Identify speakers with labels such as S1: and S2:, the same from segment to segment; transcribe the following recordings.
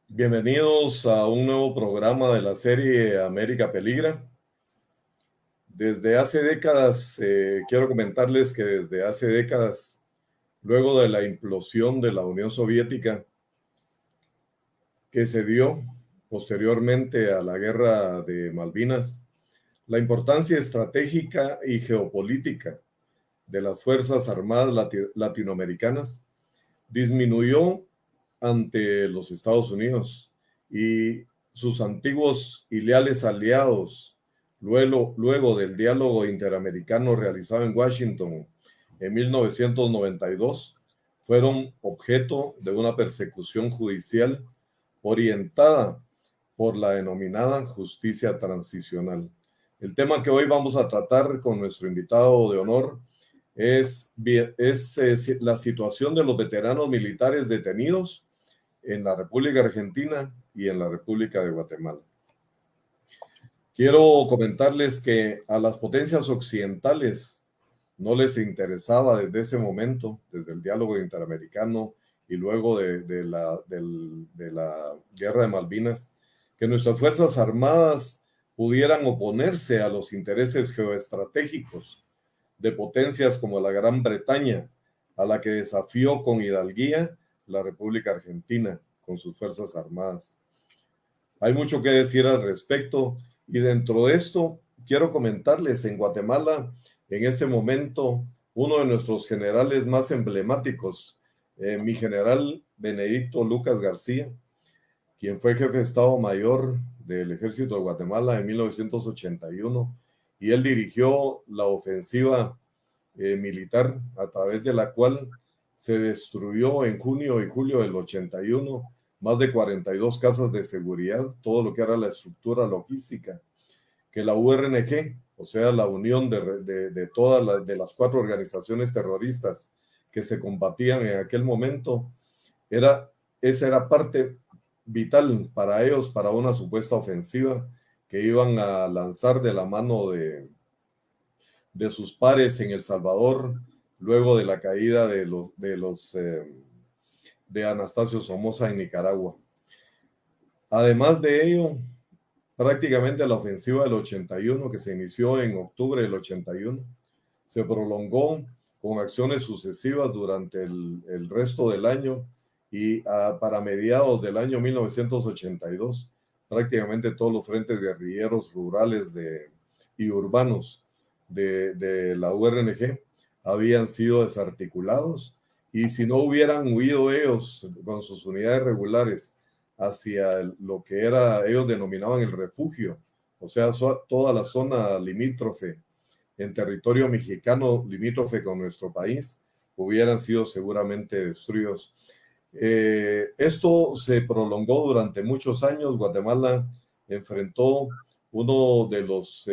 S1: Bienvenidos a un nuevo programa de la serie América Peligra. Desde hace décadas, quiero comentarles que desde hace décadas, luego de la implosión de la Unión Soviética, que se dio posteriormente a la Guerra de Malvinas, la importancia estratégica y geopolítica de las Fuerzas Armadas latinoamericanas disminuyó ante los Estados Unidos y sus antiguos y leales aliados, luego del diálogo interamericano realizado en Washington en 1992, fueron objeto de una persecución judicial orientada por la denominada justicia transicional. El tema que hoy vamos a tratar con nuestro invitado de honor es la situación de los veteranos militares detenidos en la República Argentina y en la República de Guatemala. Quiero comentarles que a las potencias occidentales no les interesaba desde ese momento, desde el diálogo interamericano y luego de la Guerra de Malvinas, que nuestras Fuerzas Armadas pudieran oponerse a los intereses geoestratégicos de potencias como la Gran Bretaña, a la que desafió con hidalguía la República Argentina con sus Fuerzas Armadas. Hay mucho que decir al respecto y dentro de esto quiero comentarles en Guatemala, en este momento, uno de nuestros generales más emblemáticos, mi general Benedicto Lucas García, quien fue jefe de Estado Mayor del Ejército de Guatemala en 1981, y él dirigió la ofensiva militar a través de la cual se destruyó en junio y julio del 81 más de 42 casas de seguridad, todo lo que era la estructura logística, que la URNG, o sea, la unión de todas las 4 organizaciones terroristas que se combatían en aquel momento, esa era parte vital para ellos, para una supuesta ofensiva que iban a lanzar de la mano de sus pares en El Salvador, luego de la caída de Anastasio Somoza en Nicaragua. Además de ello, prácticamente la ofensiva del 81, que se inició en octubre del 81, se prolongó con acciones sucesivas durante el resto del año y para mediados del año 1982, prácticamente todos los frentes guerrilleros rurales y urbanos de la URNG habían sido desarticulados, y si no hubieran huido ellos con sus unidades regulares hacia lo que ellos denominaban el refugio, o sea, toda la zona limítrofe en territorio mexicano, limítrofe con nuestro país, hubieran sido seguramente destruidos. Esto se prolongó durante muchos años. Guatemala enfrentó uno de los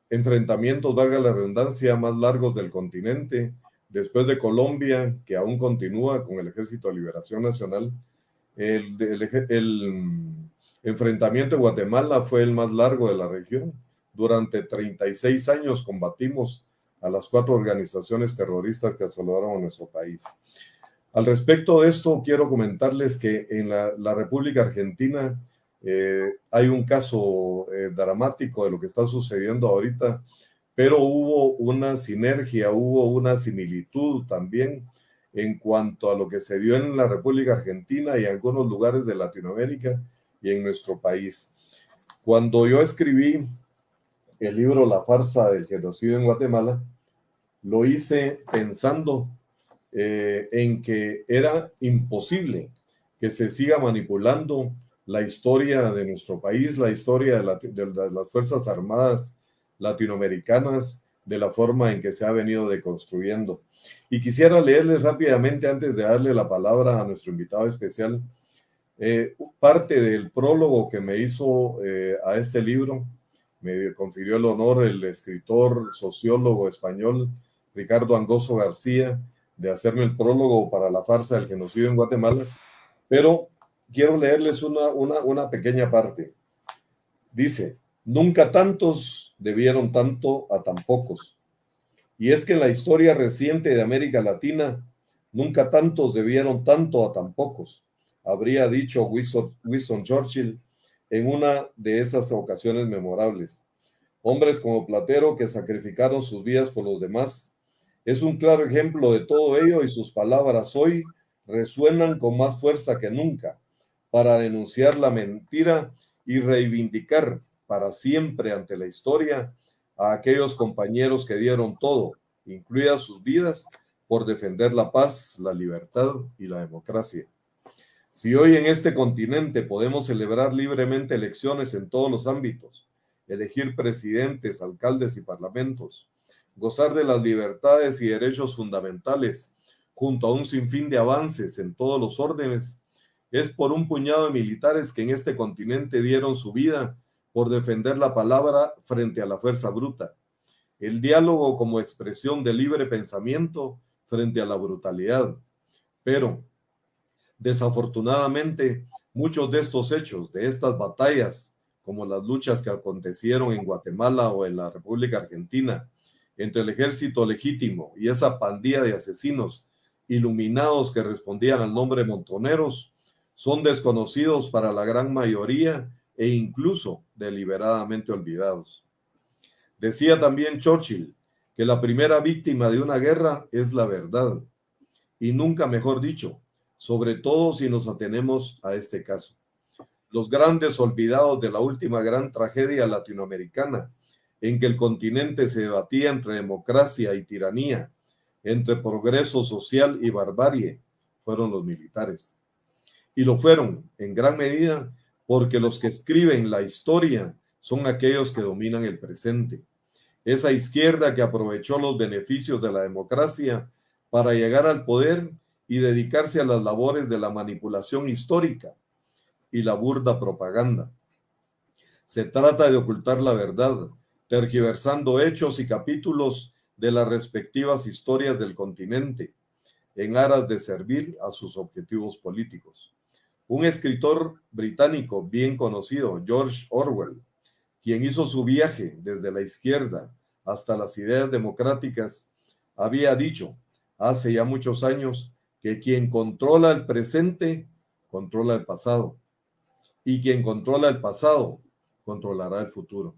S1: enfrentamientos, valga la redundancia, más largos del continente, después de Colombia, que aún continúa con el Ejército de Liberación Nacional. El enfrentamiento de Guatemala fue el más largo de la región. Durante 36 años combatimos a las 4 organizaciones terroristas que asolaron a nuestro país. Al respecto de esto, quiero comentarles que en la República Argentina hay un caso dramático de lo que está sucediendo ahorita, pero hubo una sinergia, hubo una similitud también en cuanto a lo que se dio en la República Argentina y en algunos lugares de Latinoamérica y en nuestro país. Cuando yo escribí el libro La farsa del genocidio en Guatemala, lo hice pensando en que era imposible que se siga manipulando la historia de nuestro país, la historia de las Fuerzas Armadas latinoamericanas, de la forma en que se ha venido deconstruyendo. Y quisiera leerles rápidamente, antes de darle la palabra a nuestro invitado especial, parte del prólogo que me hizo a este libro. Me confirió el honor el escritor, sociólogo español Ricardo Angozo García, de hacerme el prólogo para La farsa del genocidio en Guatemala, pero quiero leerles una pequeña parte. Dice: nunca tantos debieron tanto a tan pocos. Y es que en la historia reciente de América Latina Nunca tantos debieron tanto a tan pocos, habría dicho Winston Churchill en una de esas ocasiones memorables. Hombres como Platero que sacrificaron sus vidas por los demás. Es un claro ejemplo de todo ello y sus palabras hoy resuenan con más fuerza que nunca para denunciar la mentira y reivindicar para siempre ante la historia a aquellos compañeros que dieron todo, incluidas sus vidas, por defender la paz, la libertad y la democracia. Si hoy en este continente podemos celebrar libremente elecciones en todos los ámbitos, elegir presidentes, alcaldes y parlamentos, gozar de las libertades y derechos fundamentales, junto a un sinfín de avances en todos los órdenes, es por un puñado de militares que en este continente dieron su vida por defender la palabra frente a la fuerza bruta, el diálogo como expresión de libre pensamiento frente a la brutalidad. Pero, desafortunadamente, muchos de estos hechos, de estas batallas, como las luchas que acontecieron en Guatemala o en la República Argentina, entre el ejército legítimo y esa pandilla de asesinos iluminados que respondían al nombre montoneros, son desconocidos para la gran mayoría e incluso deliberadamente olvidados. Decía también Churchill que la primera víctima de una guerra es la verdad, y nunca mejor dicho, sobre todo si nos atenemos a este caso. Los grandes olvidados de la última gran tragedia latinoamericana, en que el continente se debatía entre democracia y tiranía, entre progreso social y barbarie, fueron los militares. Y lo fueron, en gran medida, porque los que escriben la historia son aquellos que dominan el presente. Esa izquierda que aprovechó los beneficios de la democracia para llegar al poder y dedicarse a las labores de la manipulación histórica y la burda propaganda. Se trata de ocultar la verdad, tergiversando hechos y capítulos de las respectivas historias del continente, en aras de servir a sus objetivos políticos. Un escritor británico bien conocido, George Orwell, quien hizo su viaje desde la izquierda hasta las ideas democráticas, había dicho hace ya muchos años que quien controla el presente, controla el pasado. Y quien controla el pasado, controlará el futuro.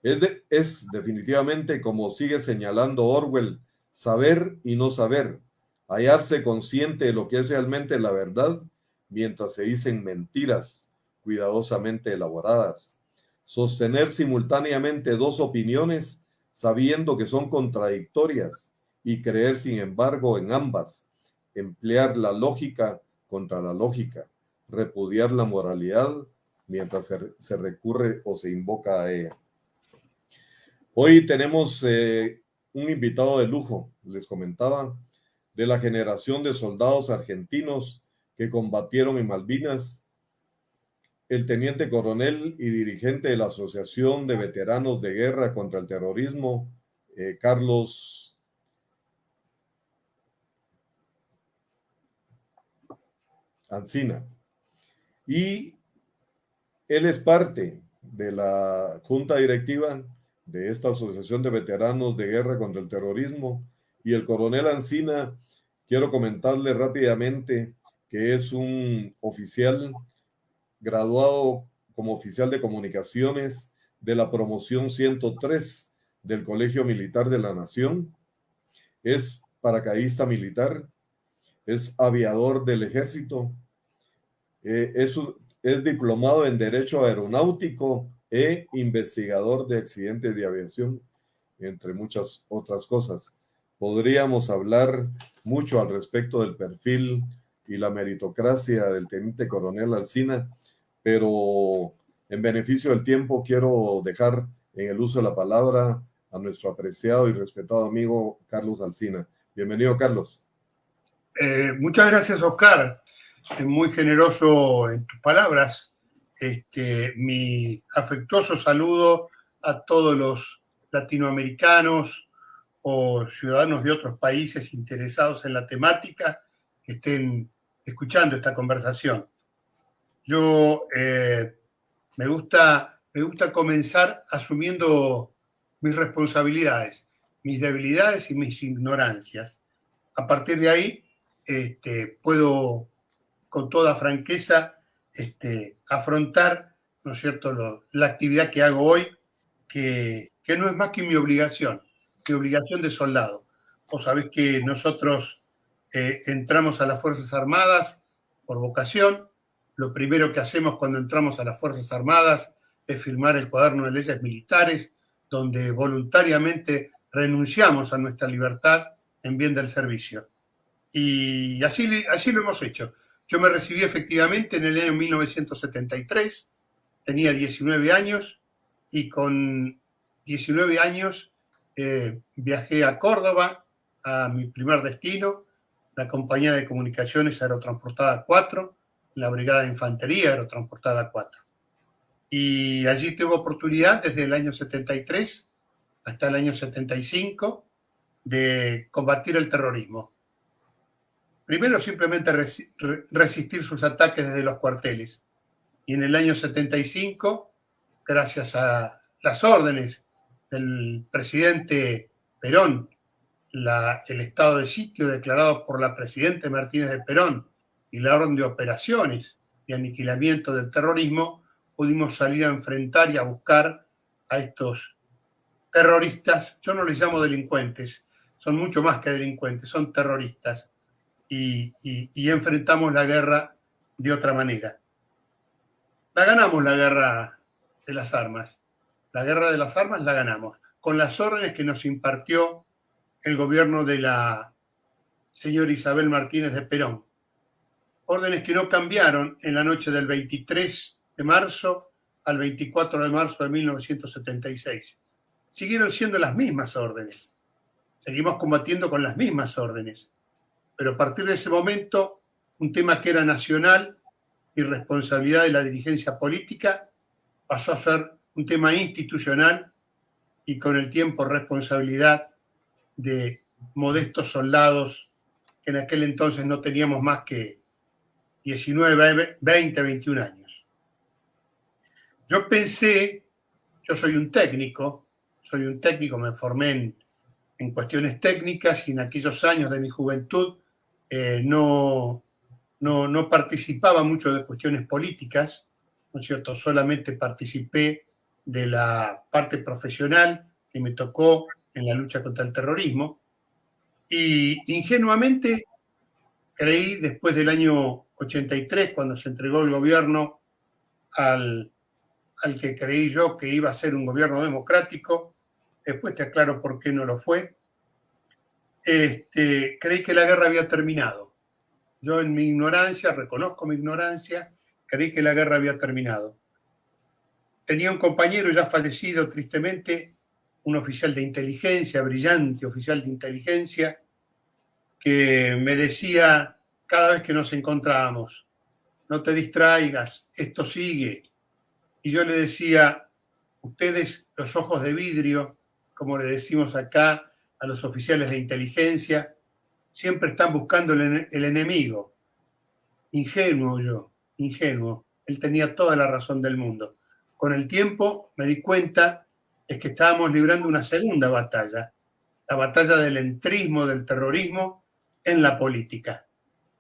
S1: Es definitivamente, como sigue señalando Orwell, saber y no saber, hallarse consciente de lo que es realmente la verdad, mientras se dicen mentiras cuidadosamente elaboradas. Sostener simultáneamente dos opiniones, sabiendo que son contradictorias, y creer, sin embargo, en ambas. Emplear la lógica contra la lógica. Repudiar la moralidad mientras se recurre o se invoca a ella. Hoy tenemos un invitado de lujo, les comentaba, de la generación de soldados argentinos que combatieron en Malvinas, el teniente coronel y dirigente de la Asociación de Veteranos de Guerra contra el Terrorismo, Carlos Ancina. Y él es parte de la junta directiva de esta Asociación de Veteranos de Guerra contra el Terrorismo. Y el coronel Ancina, quiero comentarle rápidamente que es un oficial graduado como oficial de comunicaciones de la promoción 103 del Colegio Militar de la Nación. Es paracaidista militar, es aviador del ejército, es diplomado en Derecho Aeronáutico e investigador de accidentes de aviación, entre muchas otras cosas. Podríamos hablar mucho al respecto del perfil y la meritocracia del teniente coronel Ancina, pero en beneficio del tiempo quiero dejar en el uso de la palabra a nuestro apreciado y respetado amigo Carlos Ancina. Bienvenido, Carlos.
S2: Muchas gracias, Oscar. Muy generoso en tus palabras. Mi afectuoso saludo a todos los latinoamericanos o ciudadanos de otros países interesados en la temática que estén escuchando esta conversación. Yo me gusta comenzar asumiendo mis responsabilidades, mis debilidades y mis ignorancias, A partir de ahí, puedo con toda franqueza afrontar, ¿no es cierto?, la actividad que hago hoy, que no es más que mi obligación de soldado. Vos sabés que nosotros entramos a las Fuerzas Armadas por vocación. Lo primero que hacemos cuando entramos a las Fuerzas Armadas es firmar el cuaderno de leyes militares, donde voluntariamente renunciamos a nuestra libertad en bien del servicio. Y así lo hemos hecho. Yo me recibí efectivamente en el año 1973, tenía 19 años y con 19 años viajé a Córdoba, a mi primer destino, la Compañía de Comunicaciones Aerotransportada 4, la Brigada de Infantería Aerotransportada 4. Y allí tuve oportunidad desde el año 73 hasta el año 75 de combatir el terrorismo. Primero simplemente resistir sus ataques desde los cuarteles. Y en el año 75, gracias a las órdenes del presidente Perón, el estado de sitio declarado por la presidenta Martínez de Perón y la orden de operaciones de aniquilamiento del terrorismo, pudimos salir a enfrentar y a buscar a estos terroristas. Yo no les llamo delincuentes, son mucho más que delincuentes, son terroristas. Y enfrentamos la guerra de otra manera. La ganamos, la guerra de las armas. La guerra de las armas la ganamos, con las órdenes que nos impartió el gobierno de la señora Isabel Martínez de Perón. Órdenes que no cambiaron en la noche del 23 de marzo al 24 de marzo de 1976. Siguieron siendo las mismas órdenes. Seguimos combatiendo con las mismas órdenes. Pero a partir de ese momento, un tema que era nacional y responsabilidad de la dirigencia política pasó a ser un tema institucional y con el tiempo responsabilidad de modestos soldados que en aquel entonces no teníamos más que 19, 20, 21 años. Yo soy un técnico, me formé en cuestiones técnicas y en aquellos años de mi juventud no participaba mucho de cuestiones políticas, ¿no es cierto? Solamente participé de la parte profesional que me tocó en la lucha contra el terrorismo y ingenuamente creí después del año 83, cuando se entregó el gobierno al que creí yo que iba a ser un gobierno democrático, después te aclaro por qué no lo fue, creí que la guerra había terminado. Yo en mi ignorancia, reconozco mi ignorancia, creí que la guerra había terminado. Tenía un compañero ya fallecido tristemente, un oficial de inteligencia, brillante oficial de inteligencia, que me decía cada vez que nos encontrábamos, no te distraigas, esto sigue. Y yo le decía, ustedes, los ojos de vidrio, como le decimos acá a los oficiales de inteligencia, siempre están buscando el enemigo. Ingenuo yo, ingenuo. Él tenía toda la razón del mundo. Con el tiempo me di cuenta es que estábamos librando una segunda batalla, la batalla del entrismo, del terrorismo en la política.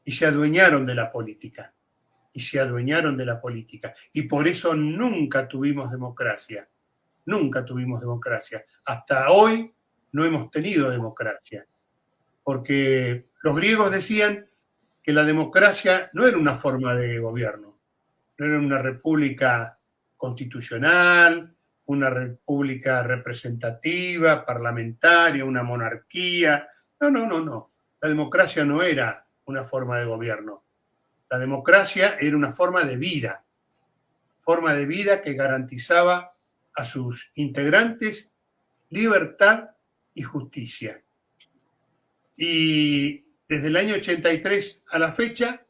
S2: Y se adueñaron de la política. Y por eso nunca tuvimos democracia. Nunca tuvimos democracia. Hasta hoy no hemos tenido democracia. Porque los griegos decían que la democracia no era una forma de gobierno, no era una república constitucional, una república representativa, parlamentaria, una monarquía. No. La democracia no era una forma de gobierno. La democracia era una forma de vida que garantizaba a sus integrantes libertad y justicia. Y desde el año 83 a la fecha,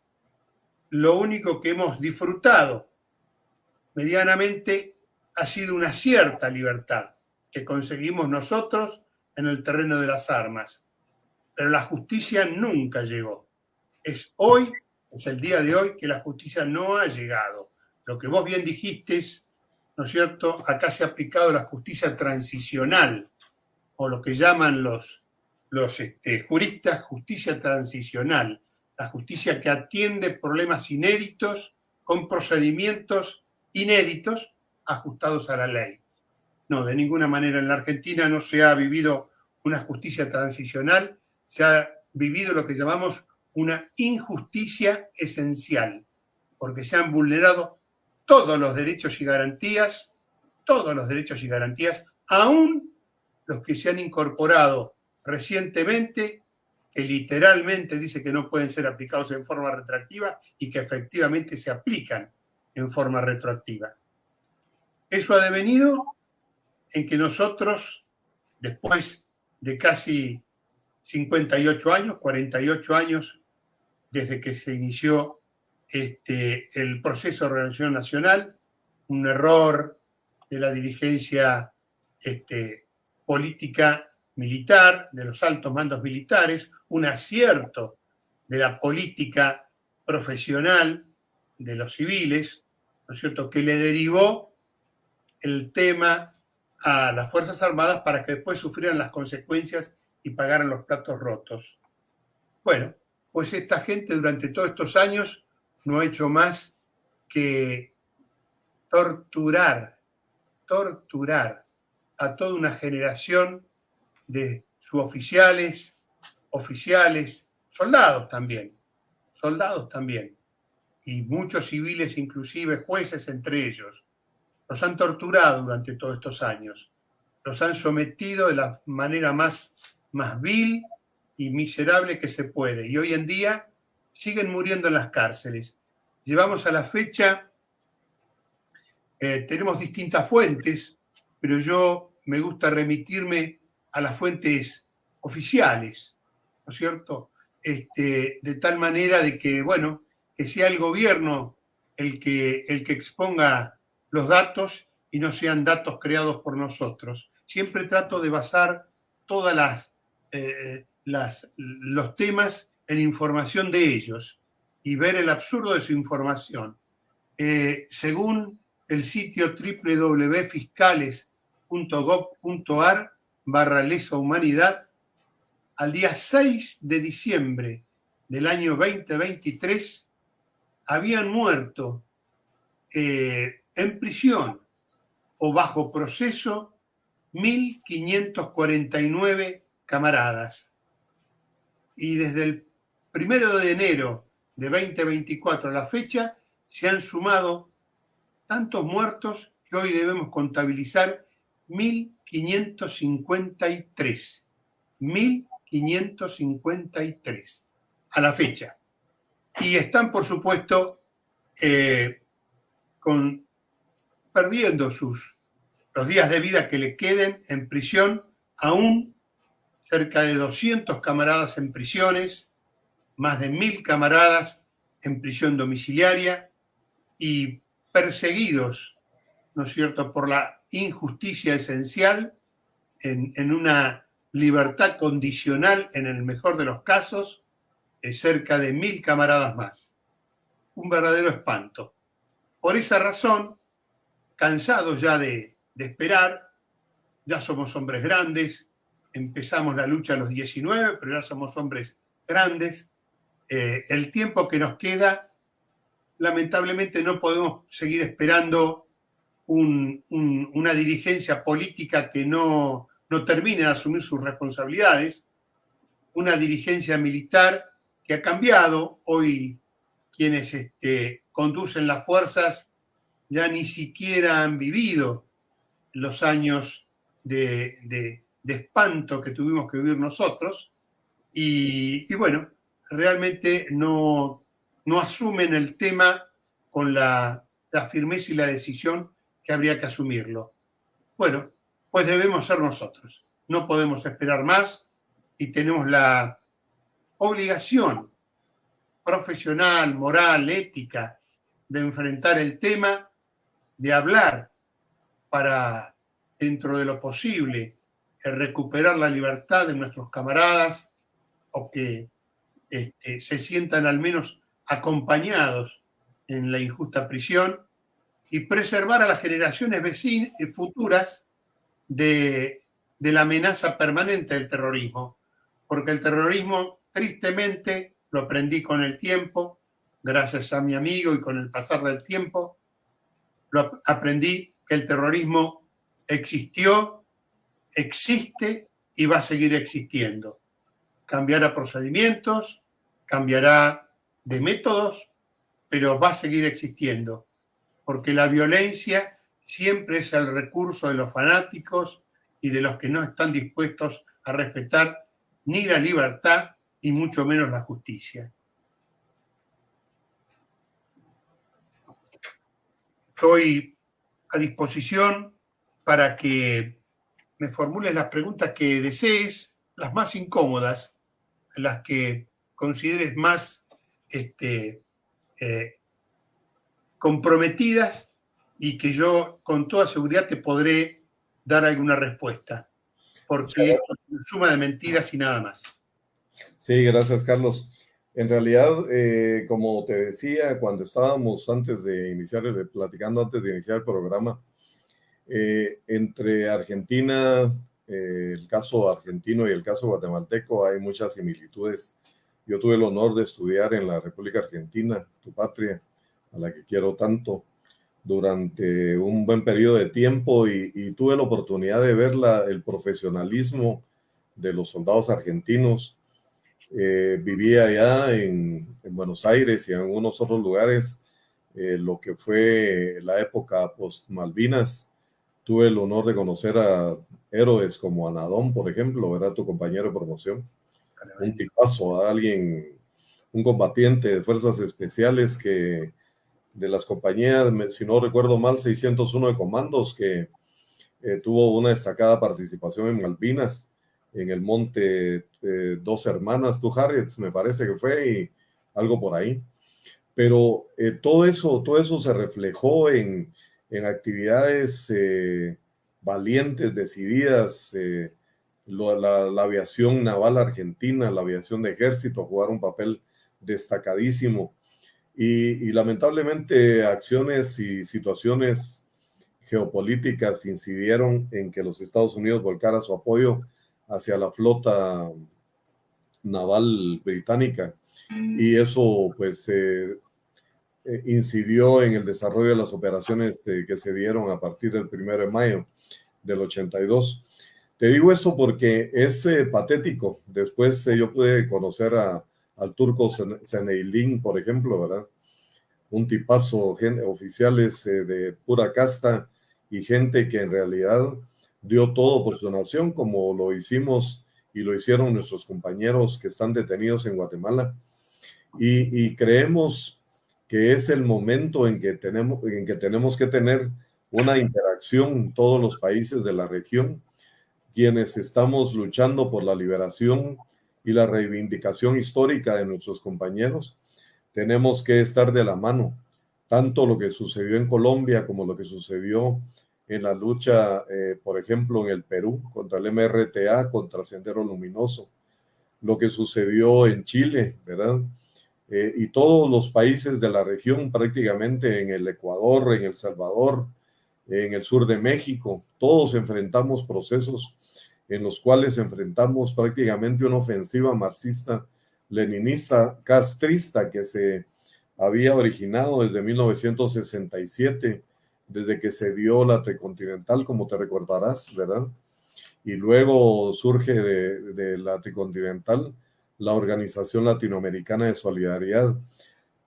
S2: lo único que hemos disfrutado medianamente ha sido una cierta libertad que conseguimos nosotros en el terreno de las armas. Pero la justicia nunca llegó. Es el día de hoy que la justicia no ha llegado. Lo que vos bien dijiste, ¿no es cierto? Acá se ha aplicado la justicia transicional, o lo que llaman los los juristas, justicia transicional, la justicia que atiende problemas inéditos con procedimientos inéditos ajustados a la ley. No, de ninguna manera en la Argentina no se ha vivido una justicia transicional, se ha vivido lo que llamamos una injusticia esencial, porque se han vulnerado todos los derechos y garantías, aún los que se han incorporado recientemente, que literalmente dice que no pueden ser aplicados en forma retroactiva y que efectivamente se aplican en forma retroactiva. Eso ha devenido en que nosotros, después de casi 58 años, 48 años, desde que se inició el proceso de reorganización nacional, un error de la dirigencia política militar, de los altos mandos militares, un acierto de la política profesional de los civiles, ¿no es cierto?, que le derivó el tema a las Fuerzas Armadas para que después sufrieran las consecuencias y pagaran los platos rotos. Bueno, pues esta gente durante todos estos años no ha hecho más que torturar a toda una generación de suboficiales, oficiales, soldados también, y muchos civiles, inclusive jueces entre ellos. Los han torturado durante todos estos años, los han sometido de la manera más vil y miserable que se puede, y hoy en día siguen muriendo en las cárceles. Llevamos a la fecha, tenemos distintas fuentes, pero yo me gusta remitirme a las fuentes oficiales, ¿no es cierto? De tal manera de que, bueno, que sea el gobierno el que exponga los datos y no sean datos creados por nosotros. Siempre trato de basar todas los temas en información de ellos y ver el absurdo de su información. Según el sitio www.fiscales.gov.ar/lesa humanidad, al día 6 de diciembre del año 2023 habían muerto en prisión o bajo proceso 1.549 camaradas. Y desde el 1 de enero de 2024 a la fecha se han sumado tantos muertos que hoy debemos contabilizar 1.553. 1.553 a la fecha. Y están, por supuesto, perdiendo los días de vida que le queden en prisión, aún cerca de 200 camaradas en prisiones, más de 1.000 camaradas en prisión domiciliaria y perseguidos, ¿no es cierto?, por la injusticia esencial en una libertad condicional, en el mejor de los casos, cerca de 1.000 camaradas más. Un verdadero espanto. Por esa razón, cansados ya de esperar, ya somos hombres grandes, empezamos la lucha a los 19, pero ya somos hombres grandes. El tiempo que nos queda, lamentablemente no podemos seguir esperando una dirigencia política que no termine de asumir sus responsabilidades, una dirigencia militar que ha cambiado. Hoy quienes conducen las fuerzas ya ni siquiera han vivido los años de espanto que tuvimos que vivir nosotros, y bueno, realmente no asumen el tema con la firmeza y la decisión que habría que asumirlo. Bueno, pues debemos ser nosotros. No podemos esperar más y tenemos la obligación profesional, moral, ética de enfrentar el tema, de hablar para, dentro de lo posible, recuperar la libertad de nuestros camaradas o que se sientan al menos acompañados en la injusta prisión, y preservar a las generaciones futuras de la amenaza permanente del terrorismo. porque el terrorismo, tristemente, lo aprendí con el tiempo, gracias a mi amigo y con el pasar del tiempo, aprendí que el terrorismo existió, existe y va a seguir existiendo. Cambiará procedimientos, cambiará de métodos, pero va a seguir existiendo, porque la violencia siempre es el recurso de los fanáticos y de los que no están dispuestos a respetar ni la libertad y mucho menos la justicia. Estoy a disposición para que me formules las preguntas que desees, las más incómodas, las que consideres más comprometidas y que yo con toda seguridad te podré dar alguna respuesta, porque esto es una suma de mentiras y nada más.
S1: Sí, gracias, Carlos. En realidad, como te decía, cuando estábamos platicando antes de iniciar el programa, entre Argentina, el caso argentino y el caso guatemalteco hay muchas similitudes. Yo tuve el honor de estudiar en la República Argentina, tu patria, a la que quiero tanto, durante un buen periodo de tiempo y tuve la oportunidad de ver el profesionalismo de los soldados argentinos. Vivía allá en Buenos Aires y en algunos otros lugares, lo que fue la época post-Malvinas. Tuve el honor de conocer a héroes como Anadón, por ejemplo, era tu compañero de promoción. Un tipazo, un combatiente de fuerzas especiales de las compañías, si no recuerdo mal, 601 de comandos, que tuvo una destacada participación en Malvinas, en el monte Dos Hermanas, Harriets, me parece que fue, y algo por ahí. Pero todo eso se reflejó en actividades valientes, decididas. La aviación naval argentina, la aviación de ejército jugaron un papel destacadísimo. Y lamentablemente acciones y situaciones geopolíticas incidieron en que los Estados Unidos volcara su apoyo hacia la flota naval británica, y eso pues incidió en el desarrollo de las operaciones que se dieron a partir del 1 de mayo del 82. Te digo esto porque es patético. Después yo pude conocer al turco Zeneilin, por ejemplo, ¿verdad? Un tipazo, oficiales de pura casta y gente que en realidad dio todo por su nación, como lo hicimos y lo hicieron nuestros compañeros que están detenidos en Guatemala. Y creemos que es el momento en que tenemos que tener una interacción todos los países de la región, quienes estamos luchando por la liberación y la reivindicación histórica de nuestros compañeros. Tenemos que estar de la mano, tanto lo que sucedió en Colombia como lo que sucedió en la lucha, por ejemplo, en el Perú, contra el MRTA, contra Sendero Luminoso, lo que sucedió en Chile, ¿verdad? Y todos los países de la región, prácticamente en el Ecuador, en El Salvador, en el sur de México, todos enfrentamos procesos en los cuales enfrentamos prácticamente una ofensiva marxista, leninista, castrista, que se había originado desde 1967, desde que se dio la Tricontinental, como te recordarás, ¿verdad? Y luego surge de la Tricontinental la Organización Latinoamericana de Solidaridad.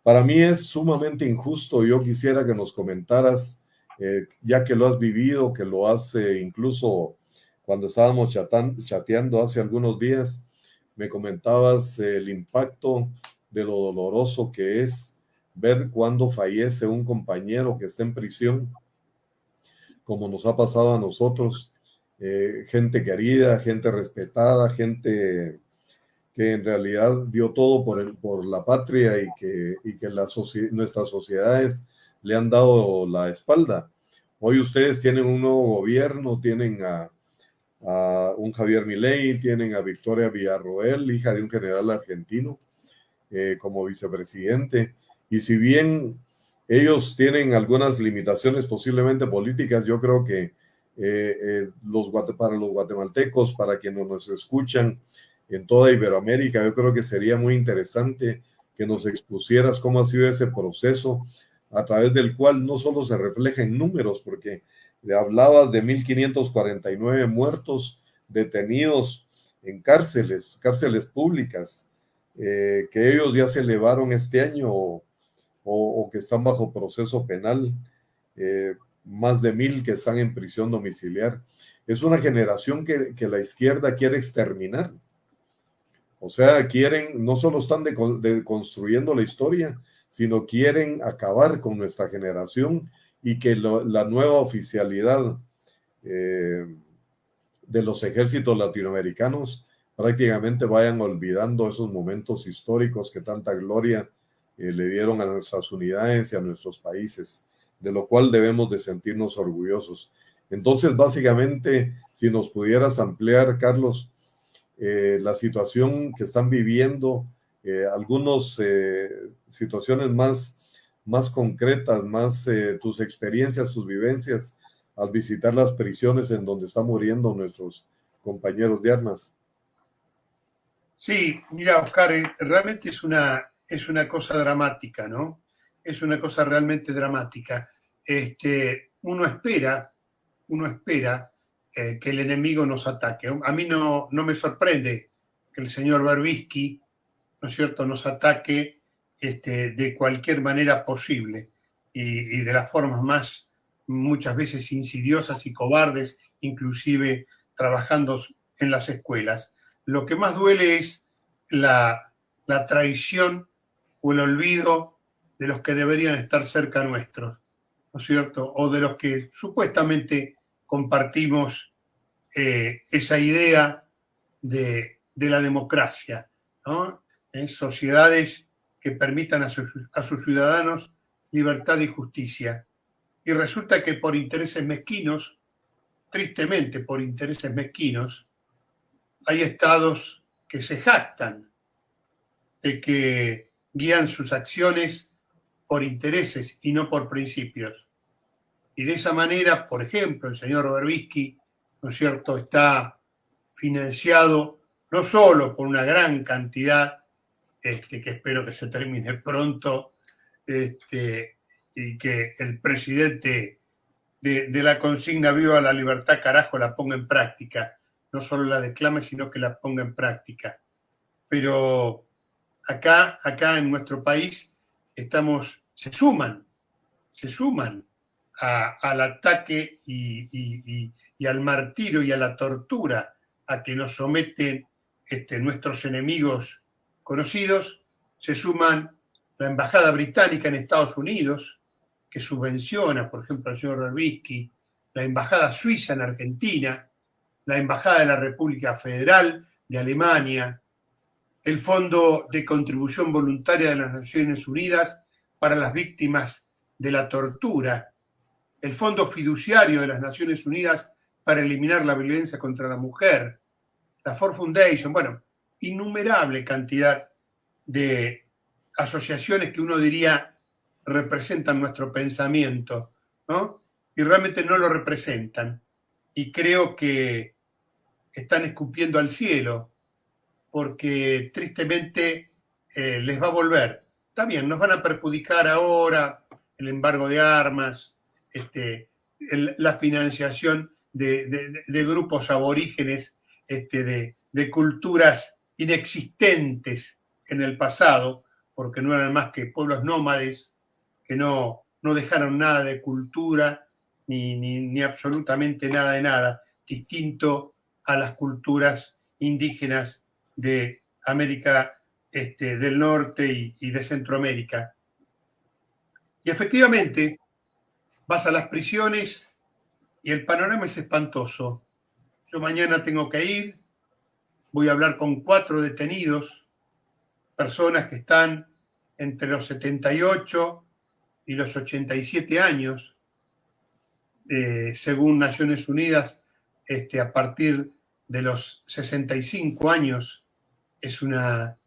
S1: Para mí es sumamente injusto. Yo quisiera que nos comentaras, ya que lo has vivido, que lo has incluso cuando estábamos chateando hace algunos días, me comentabas el impacto de lo doloroso que es ver cuando fallece un compañero que está en prisión, como nos ha pasado a nosotros, gente querida, gente respetada, gente que en realidad dio todo por la patria y que nuestras sociedades le han dado la espalda. Hoy ustedes tienen un nuevo gobierno, tienen a un Javier Milei, tienen a Victoria Villarroel, hija de un general argentino, como vicepresidente. Y si bien ellos tienen algunas limitaciones posiblemente políticas, yo creo que para los guatemaltecos, para quienes nos escuchan, en toda Iberoamérica. Yo creo que sería muy interesante que nos expusieras cómo ha sido ese proceso a través del cual no solo se refleja en números, porque hablabas de 1.549 muertos, detenidos en cárceles públicas, que ellos ya se elevaron este año o que están bajo proceso penal, más de 1.000 que están en prisión domiciliar. Es una generación que la izquierda quiere exterminar. O sea, quieren, no solo están deconstruyendo la historia, sino quieren acabar con nuestra generación y que la nueva oficialidad de los ejércitos latinoamericanos prácticamente vayan olvidando esos momentos históricos que tanta gloria le dieron a nuestras unidades y a nuestros países, de lo cual debemos de sentirnos orgullosos. Entonces, básicamente, si nos pudieras ampliar, Carlos, la situación que están viviendo, algunas situaciones más concretas, más tus experiencias, tus vivencias al visitar las prisiones en donde están muriendo nuestros compañeros de armas.
S2: Sí, mira, Oscar, realmente es una cosa dramática, ¿no? Es una cosa realmente dramática. Uno espera que el enemigo nos ataque. A mí no me sorprende que el señor Berbisky, ¿no es cierto?, nos ataque de cualquier manera posible y de las formas más muchas veces insidiosas y cobardes, inclusive trabajando en las escuelas. Lo que más duele es la traición o el olvido de los que deberían estar cerca nuestros, ¿no es cierto? O de los que supuestamente compartimos esa idea de la democracia, ¿no? En sociedades que permitan a sus ciudadanos libertad y justicia. Y resulta que por intereses mezquinos, tristemente por intereses mezquinos, hay estados que se jactan de que guían sus acciones por intereses y no por principios. Y de esa manera, por ejemplo, el señor Berbisky, ¿no es cierto?, está financiado no solo por una gran cantidad, que espero que se termine pronto, y que el presidente de la consigna Viva la Libertad, carajo, la ponga en práctica. No solo la declame, sino que la ponga en práctica. Pero acá en nuestro país se suman al ataque y al martirio y a la tortura a que nos someten nuestros enemigos conocidos, se suman la Embajada Británica en Estados Unidos, que subvenciona, por ejemplo, al señor Berbisky, la Embajada Suiza en Argentina, la Embajada de la República Federal de Alemania, el Fondo de Contribución Voluntaria de las Naciones Unidas para las Víctimas de la Tortura, el Fondo Fiduciario de las Naciones Unidas para eliminar la violencia contra la mujer, la Ford Foundation, bueno, innumerable cantidad de asociaciones que uno diría representan nuestro pensamiento, ¿no? Y realmente no lo representan. Y creo que están escupiendo al cielo, porque tristemente les va a volver. Está bien, nos van a perjudicar ahora el embargo de armas, la financiación de grupos aborígenes, de culturas inexistentes en el pasado, porque no eran más que pueblos nómades que no dejaron nada de cultura ni absolutamente nada de nada, distinto a las culturas indígenas de América del Norte y de Centroamérica. Y efectivamente, vas a las prisiones y el panorama es espantoso. Yo mañana tengo que ir, voy a hablar con 4 detenidos, personas que están entre los 78 y los 87 años, según Naciones Unidas, a partir de los 65 años es una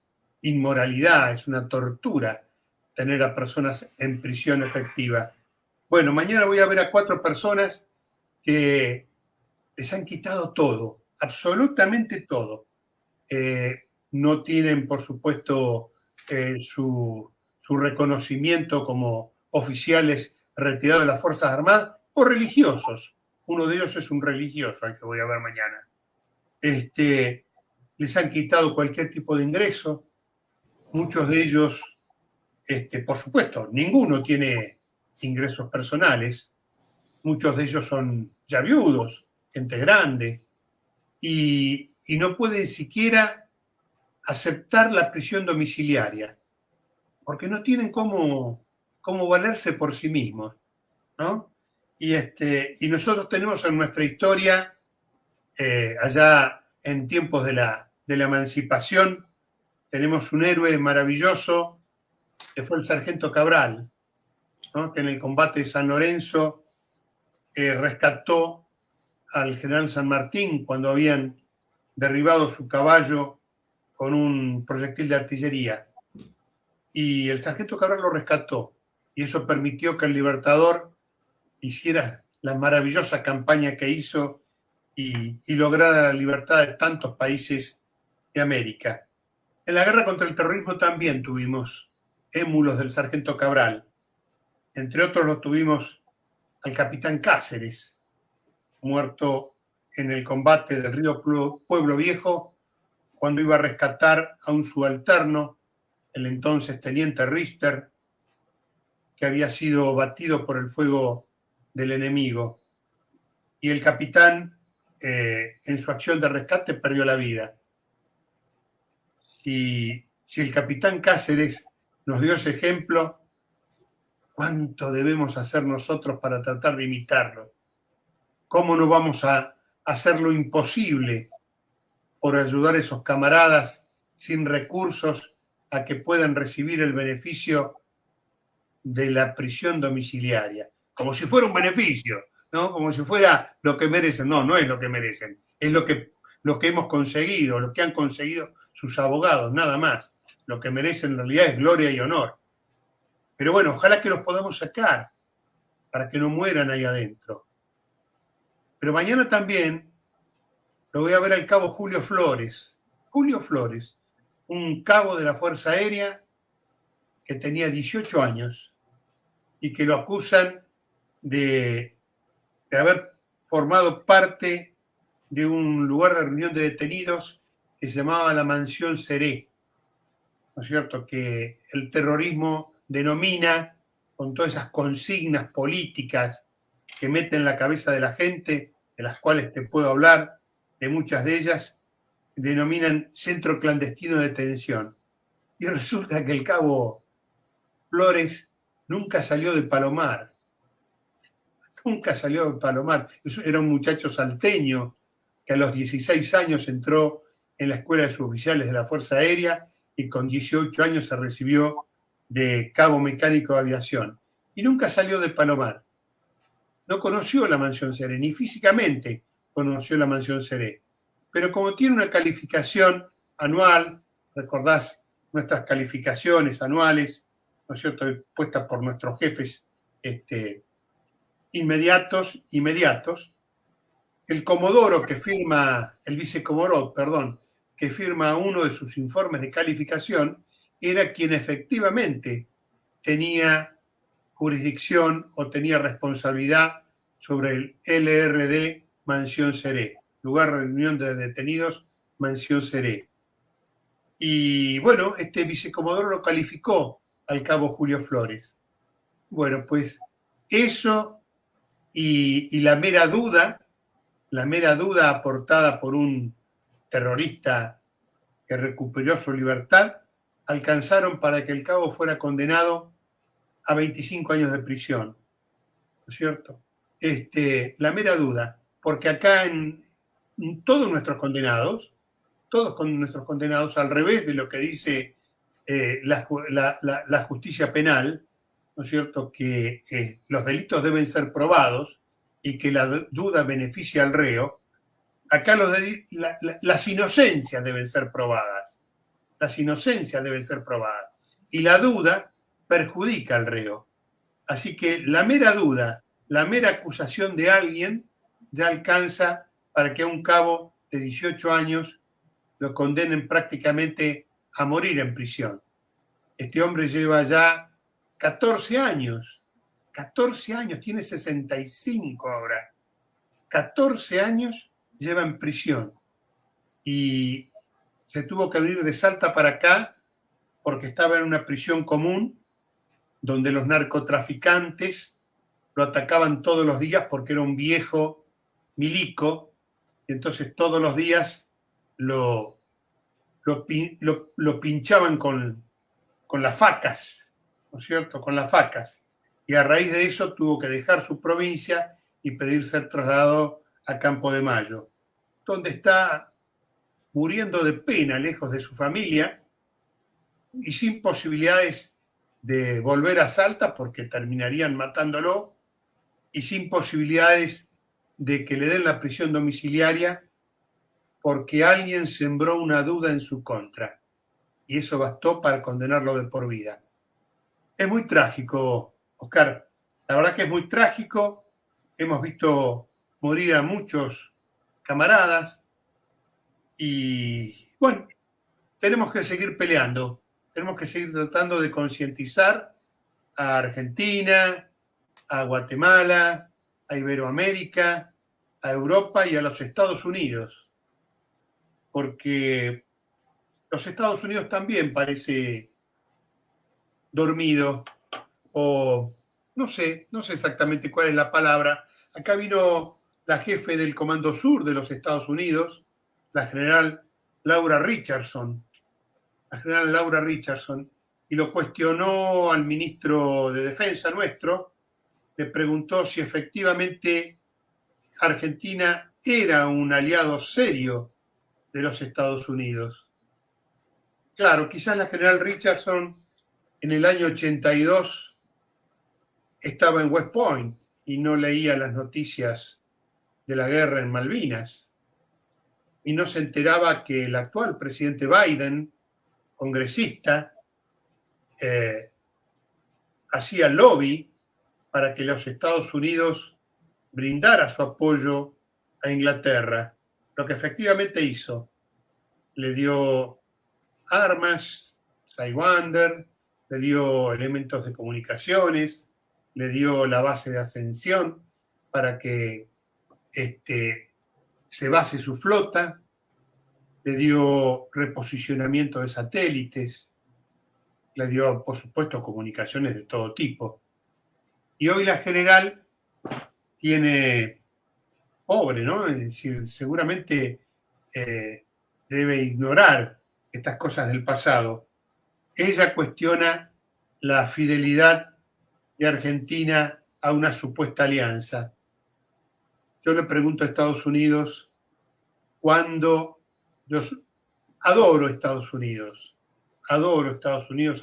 S2: inmoralidad, es una tortura tener a personas en prisión efectiva. Bueno, mañana voy a ver a 4 personas que les han quitado todo, absolutamente todo. no tienen, por supuesto, su reconocimiento como oficiales retirados de las Fuerzas Armadas o religiosos. Uno de ellos es un religioso al que voy a ver mañana. Les han quitado cualquier tipo de ingreso. Muchos de ellos, por supuesto, ninguno tiene ingresos personales. Muchos de ellos son ya viudos, gente grande, y no pueden siquiera aceptar la prisión domiciliaria, porque no tienen cómo valerse por sí mismos, ¿no? Y nosotros tenemos en nuestra historia, allá en tiempos de la emancipación, tenemos un héroe maravilloso que fue el sargento Cabral, ¿no? Que en el combate de San Lorenzo rescató al general San Martín cuando habían derribado su caballo con un proyectil de artillería. Y el sargento Cabral lo rescató. Y eso permitió que el Libertador hiciera la maravillosa campaña que hizo y lograra la libertad de tantos países de América. En la guerra contra el terrorismo también tuvimos émulos del sargento Cabral. Entre otros lo tuvimos al capitán Cáceres, muerto en el combate del río Pueblo Viejo, cuando iba a rescatar a un subalterno, el entonces teniente Rister, que había sido batido por el fuego del enemigo. Y el capitán, en su acción de rescate, perdió la vida. Si el capitán Cáceres nos dio ese ejemplo, ¿cuánto debemos hacer nosotros para tratar de imitarlo? ¿Cómo no vamos a hacer lo imposible por ayudar a esos camaradas sin recursos a que puedan recibir el beneficio de la prisión domiciliaria? Como si fuera un beneficio, ¿no? Como si fuera lo que merecen. No, no es lo que merecen. Es lo que hemos conseguido, lo que han conseguido sus abogados, nada más. Lo que merecen en realidad es gloria y honor. Pero bueno, ojalá que los podamos sacar para que no mueran ahí adentro. Pero mañana también lo voy a ver al cabo Julio Flores. Julio Flores, un cabo de la Fuerza Aérea que tenía 18 años y que lo acusan de haber formado parte de un lugar de reunión de detenidos que se llamaba la Mansión Seré, ¿no es cierto? Que el terrorismo denomina, con todas esas consignas políticas que meten en la cabeza de la gente, de las cuales te puedo hablar, de muchas de ellas, denominan centro clandestino de detención. Y resulta que el cabo Flores nunca salió de Palomar. Nunca salió de Palomar. Era un muchacho salteño que a los 16 años entró en la escuela de suboficiales de la Fuerza Aérea y con 18 años se recibió de cabo mecánico de aviación. Y nunca salió de Palomar. No conoció la Mansión Seré, ni físicamente conoció la Mansión Seré. Pero como tiene una calificación anual, recordás nuestras calificaciones anuales, ¿no es cierto?, puestas por nuestros jefes inmediatos, el comodoro que firma, el vicecomodoro, perdón, que firma uno de sus informes de calificación, era quien efectivamente tenía jurisdicción o tenía responsabilidad sobre el LRD Mansión Seré, lugar de reunión de detenidos Mansión Seré. Y bueno, este vicecomodoro lo calificó al cabo Julio Flores. Bueno, pues eso y la mera duda aportada por un terrorista que recuperó su libertad, alcanzaron para que el cabo fuera condenado a 25 años de prisión, ¿no es cierto? La mera duda, porque acá en todos nuestros condenados, al revés de lo que dice la justicia penal, ¿no es cierto?, que los delitos deben ser probados y que la duda beneficia al reo, acá las inocencias deben ser probadas. Las inocencias deben ser probadas. Y la duda perjudica al reo. Así que la mera duda, la mera acusación de alguien ya alcanza para que a un cabo de 18 años lo condenen prácticamente a morir en prisión. Este hombre lleva ya 14 años, tiene 65 ahora, 14 años lleva en prisión y se tuvo que venir de Salta para acá porque estaba en una prisión común donde los narcotraficantes lo atacaban todos los días porque era un viejo milico, y entonces todos los días lo pinchaban con las facas, ¿no es cierto? Con las facas. Y a raíz de eso tuvo que dejar su provincia y pedir ser trasladado a Campo de Mayo, donde está muriendo de pena, lejos de su familia y sin posibilidades de volver a Salta porque terminarían matándolo y sin posibilidades de que le den la prisión domiciliaria porque alguien sembró una duda en su contra y eso bastó para condenarlo de por vida. Es muy trágico, Oscar. La verdad que es muy trágico. Hemos visto morir a muchos camaradas y, bueno, tenemos que seguir peleando. Tenemos que seguir tratando de concientizar a Argentina, a Guatemala, a Iberoamérica, a Europa y a los Estados Unidos. Porque los Estados Unidos también parece dormido o no sé exactamente cuál es la palabra. Acá vino la jefe del Comando Sur de los Estados Unidos, la general Laura Richardson, y lo cuestionó al ministro de Defensa nuestro, le preguntó si efectivamente Argentina era un aliado serio de los Estados Unidos. Claro, quizás la general Richardson en el año 82 estaba en West Point y no leía las noticias de la guerra en Malvinas y no se enteraba que el actual presidente Biden, congresista, hacía lobby para que los Estados Unidos brindara su apoyo a Inglaterra, lo que efectivamente hizo. Le dio armas, Sidewinder, le dio elementos de comunicaciones, le dio la base de Ascensión para que se base su flota, le dio reposicionamiento de satélites, le dio, por supuesto, comunicaciones de todo tipo. Y hoy la general tiene, pobre, ¿no? Es decir, seguramente debe ignorar estas cosas del pasado. Ella cuestiona la fidelidad de Argentina a una supuesta alianza. Yo le pregunto a Estados Unidos cuándo. Yo adoro Estados Unidos,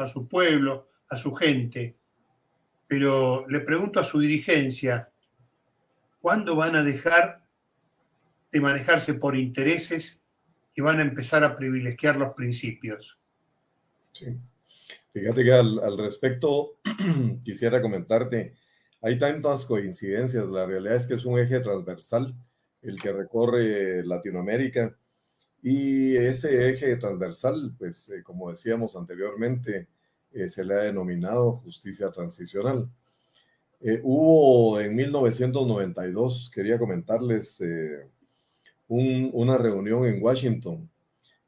S2: a su pueblo, a su gente, pero le pregunto a su dirigencia, ¿cuándo van a dejar de manejarse por intereses y van a empezar a privilegiar los principios?
S1: Sí. Fíjate que al respecto quisiera comentarte, hay tantas coincidencias, la realidad es que es un eje transversal el que recorre Latinoamérica y ese eje transversal, pues como decíamos anteriormente, se le ha denominado justicia transicional. Hubo en 1992, quería comentarles, una reunión en Washington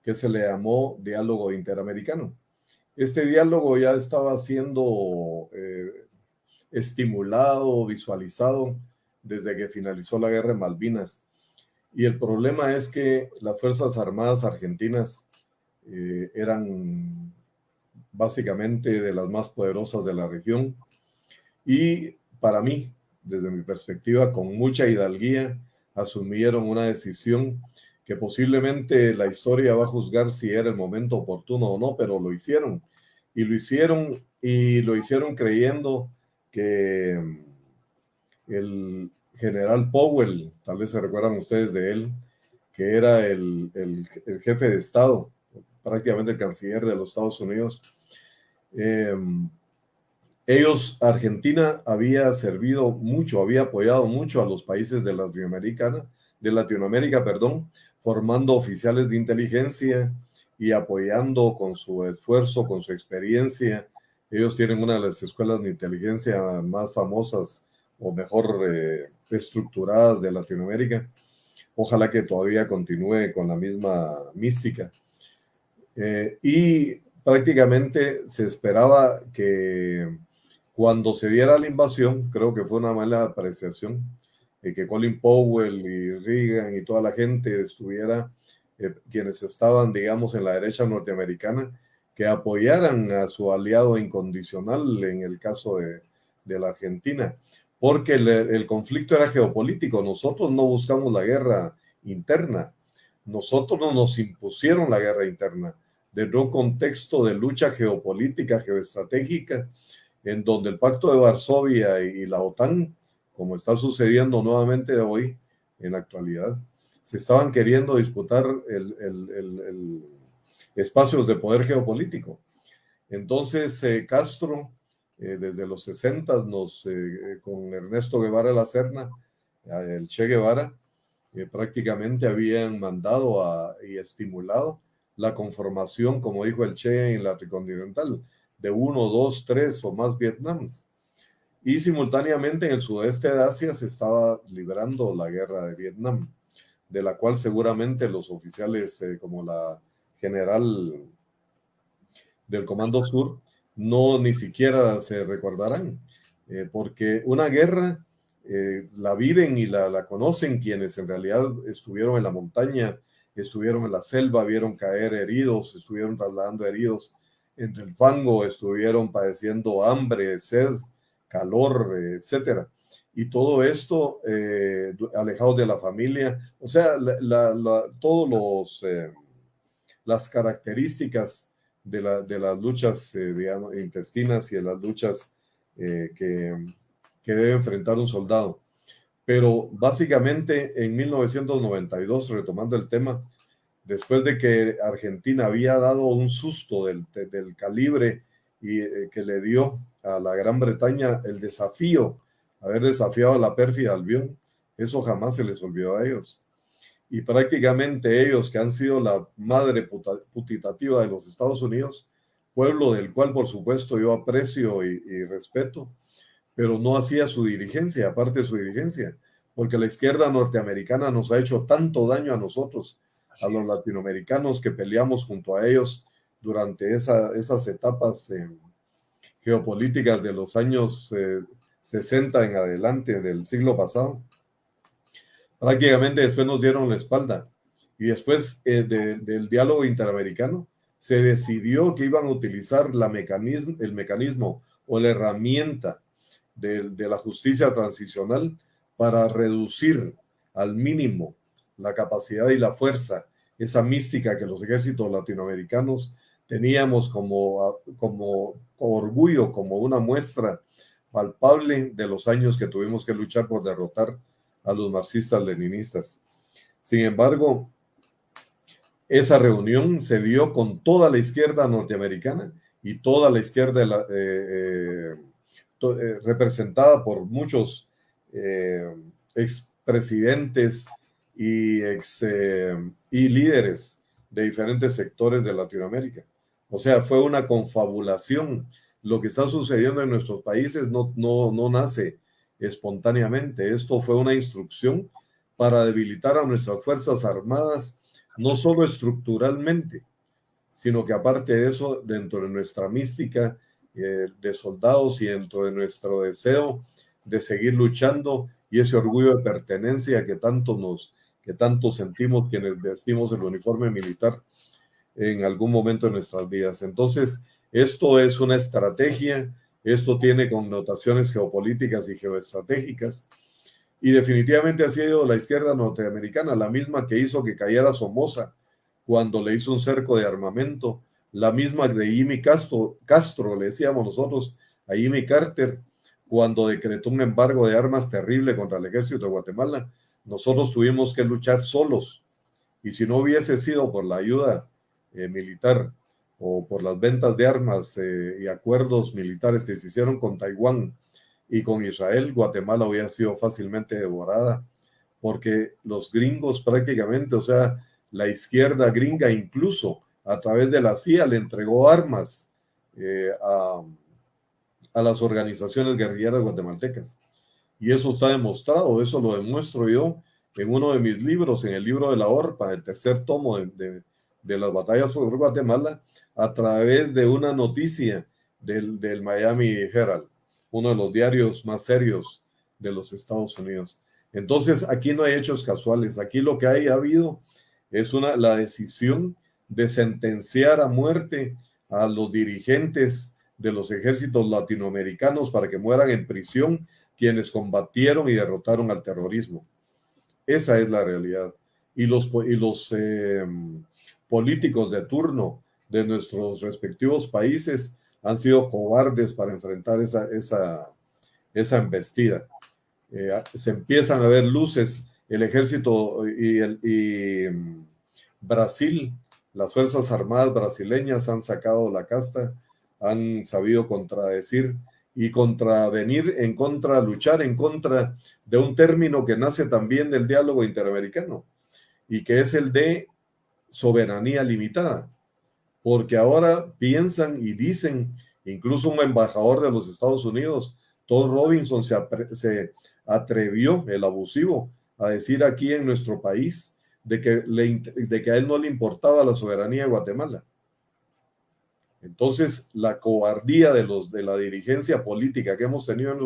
S1: que se le llamó Diálogo Interamericano. Este diálogo ya estaba siendo estimulado, visualizado desde que finalizó la guerra de Malvinas. Y el problema es que las Fuerzas Armadas argentinas eran básicamente de las más poderosas de la región. Y para mí, desde mi perspectiva, con mucha hidalguía, asumieron una decisión que posiblemente la historia va a juzgar si era el momento oportuno o no, pero lo hicieron. Y lo hicieron creyendo que el general Powell, tal vez se recuerdan ustedes de él, que era el jefe de Estado, prácticamente el canciller de los Estados Unidos. Argentina había servido mucho, había apoyado mucho a los países de Latinoamérica, formando oficiales de inteligencia y apoyando con su esfuerzo, con su experiencia. Ellos tienen una de las escuelas de inteligencia más famosas o mejor estructuradas de Latinoamérica. Ojalá que todavía continúe con la misma mística. Y prácticamente se esperaba que cuando se diera la invasión, creo que fue una mala apreciación, que Colin Powell y Reagan y toda la gente estuviera, quienes estaban, digamos, en la derecha norteamericana, que apoyaran a su aliado incondicional en el caso de la Argentina, porque el conflicto era geopolítico. Nosotros no buscamos la guerra interna, nosotros no nos impusieron la guerra interna, desde un contexto de lucha geopolítica, geoestratégica, en donde el Pacto de Varsovia y la OTAN, como está sucediendo nuevamente hoy, en la actualidad, se estaban queriendo disputar el espacios de poder geopolítico. Entonces, Castro, desde los 60, con Ernesto Guevara la Serna, el Che Guevara, prácticamente habían mandado y estimulado la conformación, como dijo el Che en la tricontinental, de 1, 2, 3 o más Vietnams. Y simultáneamente en el sudeste de Asia se estaba librando la guerra de Vietnam, de la cual seguramente los oficiales como la general del Comando Sur no ni siquiera se recordarán, porque una guerra la viven y la conocen quienes en realidad estuvieron en la montaña, estuvieron en la selva, vieron caer heridos, estuvieron trasladando heridos entre el fango, estuvieron padeciendo hambre, sed, calor, etcétera. Y todo esto alejados de la familia, o sea, todos las características de las luchas digamos, intestinas y de las luchas que debe enfrentar un soldado. Pero básicamente en 1992, retomando el tema, después de que Argentina había dado un susto del calibre y que le dio a la Gran Bretaña el desafío, haber desafiado a la pérfida Albión, eso jamás se les olvidó a ellos. Y prácticamente ellos, que han sido la madre putitativa de los Estados Unidos, pueblo del cual por supuesto yo aprecio y respeto, pero no hacía su dirigencia, aparte de su dirigencia, porque la izquierda norteamericana nos ha hecho tanto daño a nosotros, a los latinoamericanos que peleamos junto a ellos durante esas etapas geopolíticas de los años 60 en adelante del siglo pasado. Prácticamente después nos dieron la espalda y después del diálogo interamericano se decidió que iban a utilizar el mecanismo o la herramienta de la justicia transicional para reducir al mínimo la capacidad y la fuerza, esa mística que los ejércitos latinoamericanos teníamos como orgullo, como una muestra palpable de los años que tuvimos que luchar por derrotar a los marxistas-leninistas. Sin embargo, esa reunión se dio con toda la izquierda norteamericana y toda la izquierda representada por muchos expresidentes y líderes de diferentes sectores de Latinoamérica. O sea, fue una confabulación. Lo que está sucediendo en nuestros países no nace espontáneamente. Esto fue una instrucción para debilitar a nuestras Fuerzas Armadas, no solo estructuralmente, sino que aparte de eso, dentro de nuestra mística de soldados y dentro de nuestro deseo de seguir luchando y ese orgullo de pertenencia que tanto sentimos quienes vestimos el uniforme militar en algún momento de nuestras vidas. Entonces, esto es una estrategia, esto tiene connotaciones geopolíticas y geoestratégicas, y definitivamente ha sido la izquierda norteamericana la misma que hizo que cayera Somoza cuando le hizo un cerco de armamento, la misma de Jimmy Castro, le decíamos nosotros a Jimmy Carter, cuando decretó un embargo de armas terrible contra el ejército de Guatemala. Nosotros tuvimos que luchar solos, y si no hubiese sido por la ayuda militar o por las ventas de armas y acuerdos militares que se hicieron con Taiwán y con Israel, Guatemala hubiera sido fácilmente devorada, porque los gringos prácticamente, o sea, la izquierda gringa, incluso a través de la CIA, le entregó armas a las organizaciones guerrilleras guatemaltecas. Y eso está demostrado, eso lo demuestro yo en uno de mis libros, en el libro de la Orpa, el tercer tomo de las batallas por Guatemala, a través de una noticia del Miami Herald, uno de los diarios más serios de los Estados Unidos. Entonces, aquí no hay hechos casuales, aquí lo que ha habido es la decisión de sentenciar a muerte a los dirigentes de los ejércitos latinoamericanos para que mueran en prisión quienes combatieron y derrotaron al terrorismo. Esa es la realidad. Y los políticos de turno de nuestros respectivos países han sido cobardes para enfrentar esa embestida. Se empiezan a ver luces. El ejército y Brasil, las Fuerzas Armadas brasileñas han sacado la casta, han sabido contradecir y contravenir en contra, luchar en contra de un término que nace también del diálogo interamericano y que es el de soberanía limitada, porque ahora piensan y dicen, incluso un embajador de los Estados Unidos, Todd Robinson, se atrevió, el abusivo, a decir aquí en nuestro país de que a él no le importaba la soberanía de Guatemala. Entonces, la cobardía de la dirigencia política que hemos tenido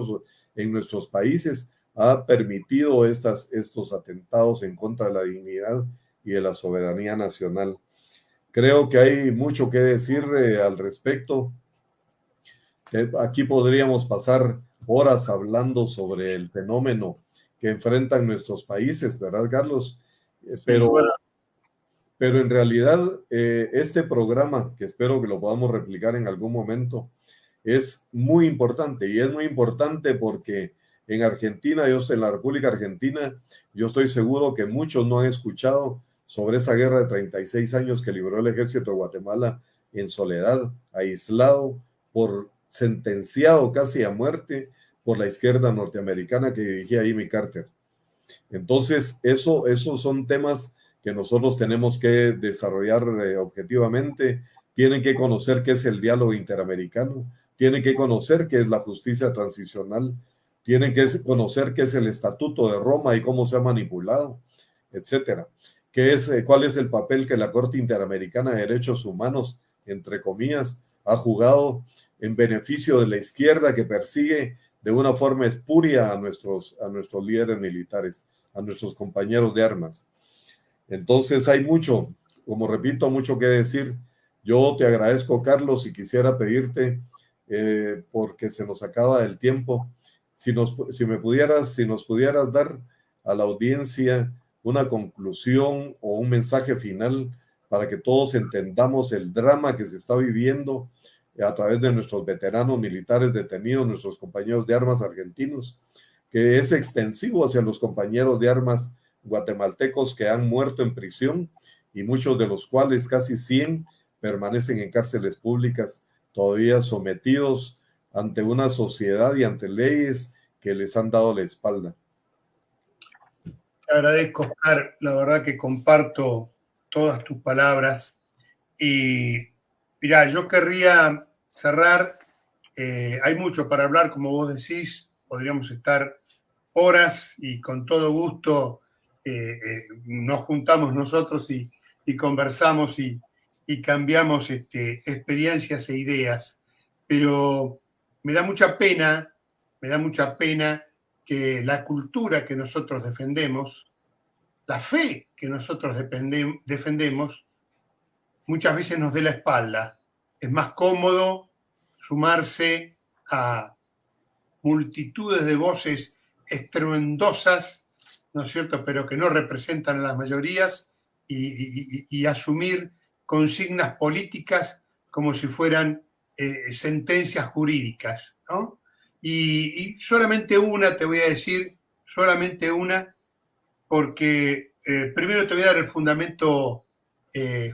S1: en nuestros países ha permitido estos atentados en contra de la dignidad y de la soberanía nacional. Creo que hay mucho que decir al respecto. Aquí podríamos pasar horas hablando sobre el fenómeno que enfrentan nuestros países, ¿verdad, Carlos? Pero en realidad este programa, que espero que lo podamos replicar en algún momento, es muy importante, y es muy importante porque en Argentina, en la República Argentina, yo estoy seguro que muchos no han escuchado sobre esa guerra de 36 años que libró el ejército de Guatemala en soledad, aislado, sentenciado casi a muerte por la izquierda norteamericana que dirigía Jimmy Carter. Entonces, esos son temas que nosotros tenemos que desarrollar objetivamente. Tienen que conocer qué es el diálogo interamericano, tienen que conocer qué es la justicia transicional, tienen que conocer qué es el Estatuto de Roma y cómo se ha manipulado, etcétera. ¿Cuál es el papel que la Corte Interamericana de Derechos Humanos, entre comillas, ha jugado en beneficio de la izquierda que persigue de una forma espuria a nuestros líderes militares, a nuestros compañeros de armas? Entonces hay mucho, como repito, mucho que decir. Yo te agradezco, Carlos, y quisiera pedirte, porque se nos acaba el tiempo, si nos pudieras dar a la audiencia una conclusión o un mensaje final para que todos entendamos el drama que se está viviendo a través de nuestros veteranos militares detenidos, nuestros compañeros de armas argentinos, que es extensivo hacia los compañeros de armas guatemaltecos que han muerto en prisión y muchos de los cuales, casi 100, permanecen en cárceles públicas, todavía sometidos ante una sociedad y ante leyes que les han dado la espalda.
S2: Te agradezco, Oscar. La verdad que comparto todas tus palabras. Y mirá, yo querría cerrar. Hay mucho para hablar, como vos decís. Podríamos estar horas y con todo gusto nos juntamos nosotros y conversamos y cambiamos experiencias e ideas. Pero me da mucha pena que la cultura que nosotros defendemos, la fe que nosotros defendemos, muchas veces nos dé la espalda. Es más cómodo sumarse a multitudes de voces estruendosas, ¿no es cierto?, pero que no representan a las mayorías y asumir consignas políticas como si fueran sentencias jurídicas, ¿no? Y solamente una, te voy a decir, solamente una, porque primero te voy a dar el fundamento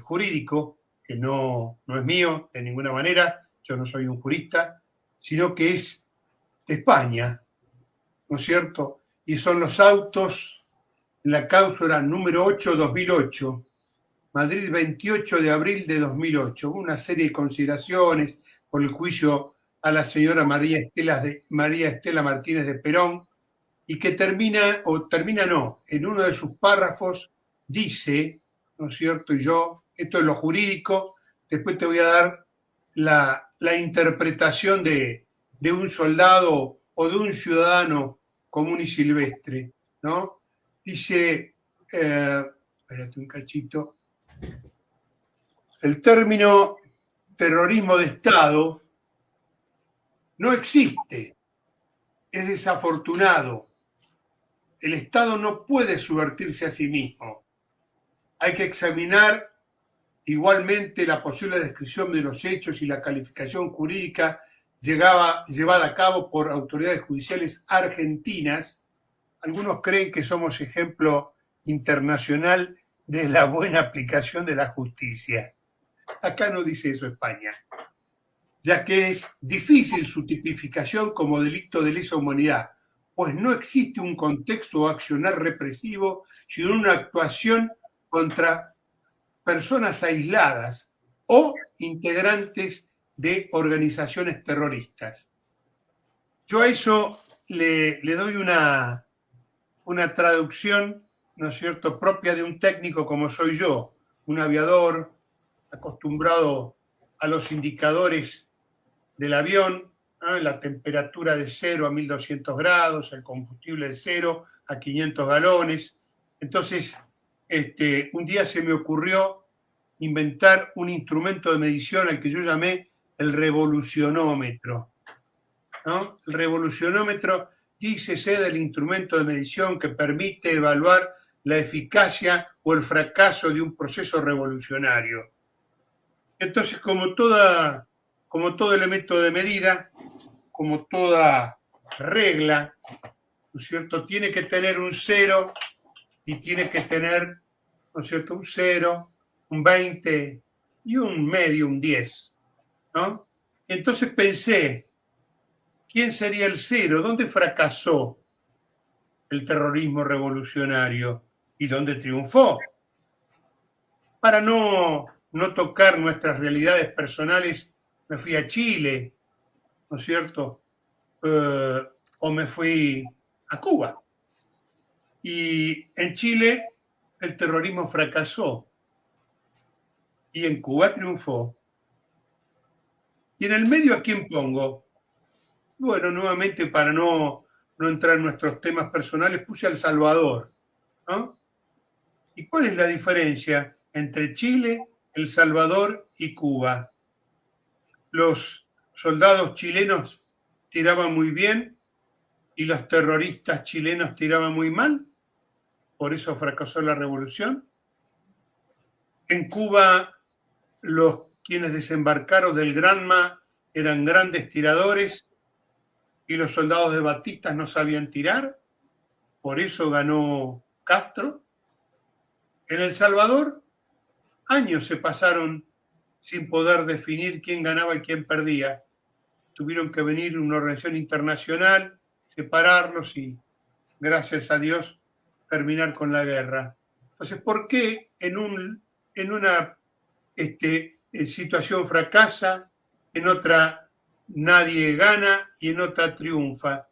S2: jurídico, que no es mío de ninguna manera, yo no soy un jurista, sino que es de España, ¿no es cierto? Y son los autos, la cláusula número 8/2008, Madrid, 28 de abril de 2008. Una serie de consideraciones por el juicio a la señora María Estela Martínez de Perón, y que termina no, en uno de sus párrafos dice, ¿no es cierto? Y yo, esto es lo jurídico, después te voy a dar la interpretación de un soldado o de un ciudadano común y silvestre, ¿no? Dice, espérate un cachito, el término terrorismo de Estado no existe, es desafortunado. El Estado no puede subvertirse a sí mismo. Hay que examinar igualmente la posible descripción de los hechos y la calificación jurídica llevada a cabo por autoridades judiciales argentinas. Algunos creen que somos ejemplo internacional de la buena aplicación de la justicia. Acá no dice eso España, ya que es difícil su tipificación como delito de lesa humanidad, pues no existe un contexto o accionar represivo, sino una actuación contra personas aisladas o integrantes de organizaciones terroristas. Yo a eso le doy una traducción, ¿no es cierto?, propia de un técnico como soy yo, un aviador acostumbrado a los indicadores del avión, ¿no? La temperatura de 0 a 1200 grados, el combustible de 0 a 500 galones. Entonces, un día se me ocurrió inventar un instrumento de medición al que yo llamé el revolucionómetro, ¿no? El revolucionómetro, dícese del instrumento de medición que permite evaluar la eficacia o el fracaso de un proceso revolucionario. Entonces, como todo elemento de medida, como toda regla, ¿no es cierto?, tiene que tener un 0 y tiene que tener, ¿no es cierto?, un 0, un 20 y un medio, un 10, ¿no? Entonces pensé, ¿quién sería el 0? ¿Dónde fracasó el terrorismo revolucionario y dónde triunfó? Para no tocar nuestras realidades personales, me fui a Chile, ¿no es cierto? O me fui a Cuba. Y en Chile el terrorismo fracasó y en Cuba triunfó. ¿Y en el medio a quién pongo? Bueno, nuevamente para no entrar en nuestros temas personales, puse a El Salvador, ¿no? ¿Y cuál es la diferencia entre Chile, El Salvador y Cuba? Los soldados chilenos tiraban muy bien y los terroristas chilenos tiraban muy mal, por eso fracasó la revolución. En Cuba, quienes desembarcaron del Granma eran grandes tiradores y los soldados de Batista no sabían tirar, por eso ganó Castro. En El Salvador, años se pasaron sin poder definir quién ganaba y quién perdía. Tuvieron que venir una organización internacional, separarlos y, gracias a Dios, terminar con la guerra. Entonces, ¿por qué en una situación fracasa, en otra nadie gana y en otra triunfa?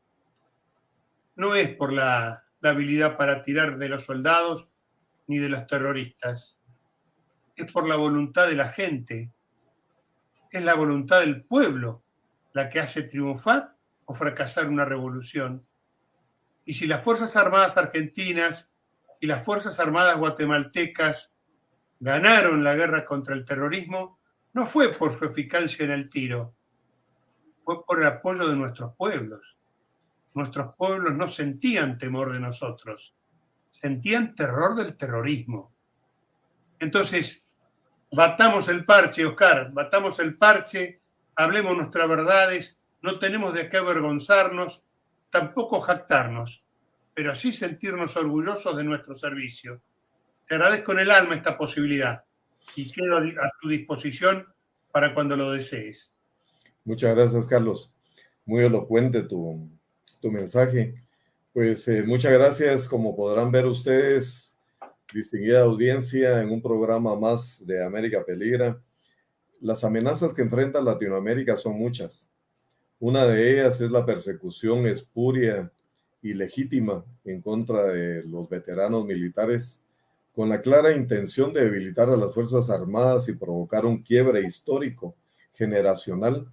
S2: No es por la habilidad para tirar de los soldados ni de los terroristas, es por la voluntad de la gente, es la voluntad del pueblo la que hace triunfar o fracasar una revolución. Y si las Fuerzas Armadas argentinas y las Fuerzas Armadas guatemaltecas ganaron la guerra contra el terrorismo, no fue por su eficacia en el tiro, fue por el apoyo de nuestros pueblos. Nuestros pueblos no sentían temor de nosotros, sentían terror del terrorismo. Entonces, batamos el parche, Oscar, batamos el parche, hablemos nuestras verdades, no tenemos de qué avergonzarnos, tampoco jactarnos, pero sí sentirnos orgullosos de nuestro servicio. Te agradezco en el alma esta posibilidad y quedo a tu disposición para cuando lo desees.
S1: Muchas gracias, Carlos. Muy elocuente tu mensaje. Pues muchas gracias. Como podrán ver ustedes, distinguida audiencia, en un programa más de América Peligra. Las amenazas que enfrenta Latinoamérica son muchas. Una de ellas es la persecución espuria y legítima en contra de los veteranos militares, con la clara intención de debilitar a las Fuerzas Armadas y provocar un quiebre histórico, generacional,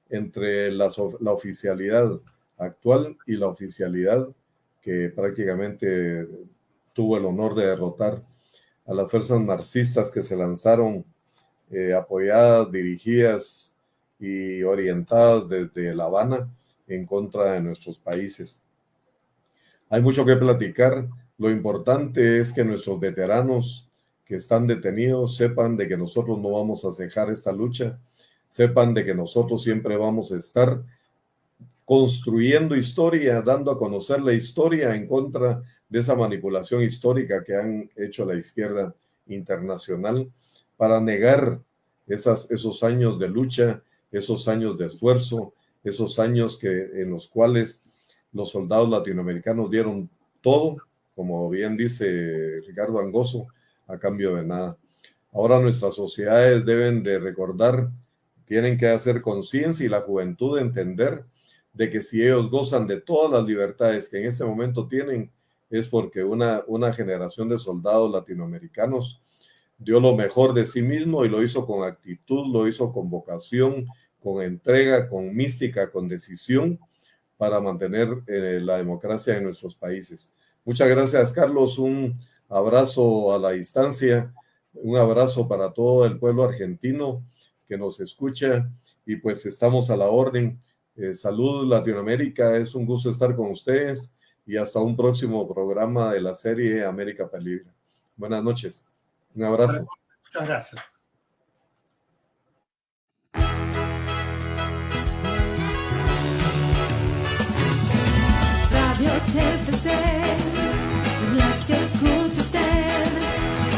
S1: entre la oficialidad actual y la oficialidad que prácticamente tuvo el honor de derrotar a las fuerzas marxistas que se lanzaron apoyadas, dirigidas y orientadas desde La Habana en contra de nuestros países. Hay mucho que platicar. Lo importante es que nuestros veteranos que están detenidos sepan de que nosotros no vamos a cejar esta lucha, sepan de que nosotros siempre vamos a estar construyendo historia, dando a conocer la historia en contra de esa manipulación histórica que han hecho la izquierda internacional para negar esos años de lucha, esos años de esfuerzo, esos años en los cuales los soldados latinoamericanos dieron todo, como bien dice Ricardo Angozo, a cambio de nada. Ahora nuestras sociedades deben de recordar, tienen que hacer conciencia y la juventud de entender de que si ellos gozan de todas las libertades que en este momento tienen, es porque una generación de soldados latinoamericanos dio lo mejor de sí mismo y lo hizo con actitud, lo hizo con vocación, con entrega, con mística, con decisión para mantener la democracia en nuestros países. Muchas gracias, Carlos. Un abrazo a la distancia, un abrazo para todo el pueblo argentino que nos escucha y pues estamos a la orden. Salud Latinoamérica, es un gusto estar con ustedes y hasta un próximo programa de la serie América Peligra. Buenas noches, un abrazo.
S2: Muchas gracias.
S3: Radio TFC